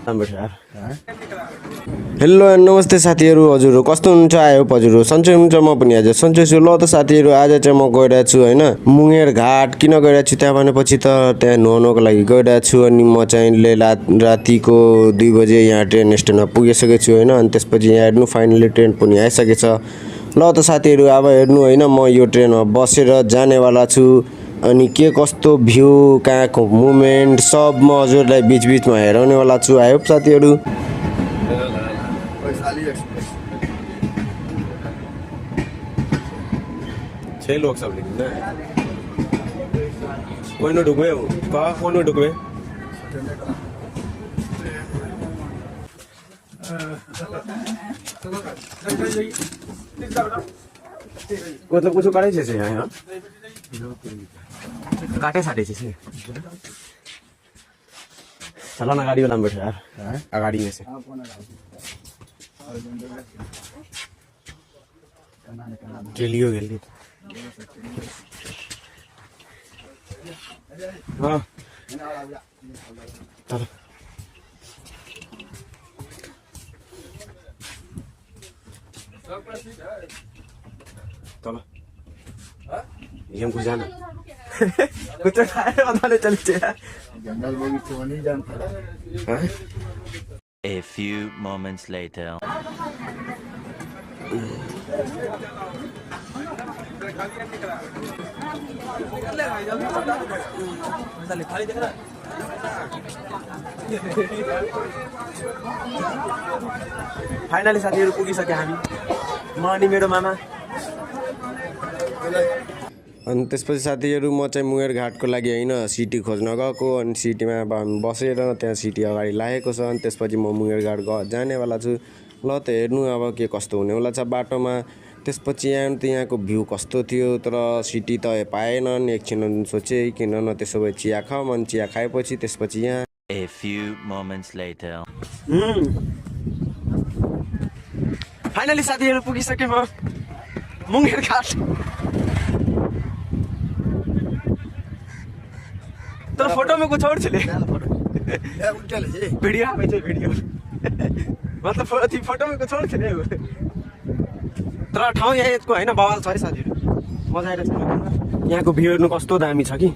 Hello and नमस्ते साथीहरू, हजुर कस्तो हुनुहुन्छ? आई होप हजुर सन्चै हुनुहुन्छ। म पनि आज सन्चै छु। ल त साथीहरू, आज चाहिँ म गइरहेको छु होइन मुङ्गेर घाट। किन गइरहेको छु त्यहाँ भनेपछि त त्यहाँ नुहाउनको लागि गइरहेको छु। अनि म चाहिँ रातिको 2 बजे यहाँ ट्रेन स्ट्यान्डमा पुगिसकेको छु होइन। अनि त्यसपछि यहाँ हेर्नु फाइनली ट्रेन पनि आइसकेछ। ल त साथीहरू, अब हेर्नु होइन, म यो ट्रेनमा बसेर जानेवाला छु। अनि के कस्तो भ्यू, कहाँको मुभमेन्ट सब म हजुरलाई बिचबिचमा हेराउनेवाला छु। आई होप साथीहरू। छः लोग सब लेकिन ना कोई ना डूबे हो कहा कौन ना डूबे मतलब कुछ काटे जैसे यहाँ काटे साटे जैसे चला ना गाड़ी वाला में बैठे यार गाड़ी में से गेलियो गेली हाँ चलो चलो ये हमको जाना कुछ खाए बताने चलते हैं जंगल बगीचे में नहीं जानता। A few moments later. Finally साथीहरू पुगिसक्यो हामी, म अनि मेरो मामा। अनि त्यसपछि साथीहरू म चाहिँ मुङ्गेर घाटको लागि होइन सिटी खोज्न गएको। अनि सिटीमा अब हामी बसेर त्यहाँ सिटी अगाडि लागेको छ। अनि त्यसपछि म मुङ्गेर घाट जानेवाला छु। ल त हेर्नु अब के कस्तो हुनेवाला छ बाटोमा। त्यसपछि यहाँको भ्यू कस्तो थियो, तर सिटी त पाएनन्। एकछिन सोचेँ किन न त्यसो भए चिया खाऊँ। अनि चिया खाएपछि त्यसपछि यहाँ A few moments later. Finally साथीहरू पुगिसकेँ म मुङ्गेर घाट। तर फोटो में कुछ और चले वीडियो वीडियो मतलब फोटो में कुछ और चले। तर ठाउँ यहाँको होइन बवाल छ है साथीहरू, मजा आइरहेको छ। यहाँको भ्यू हेर्नु कस्तो दामी छ कि।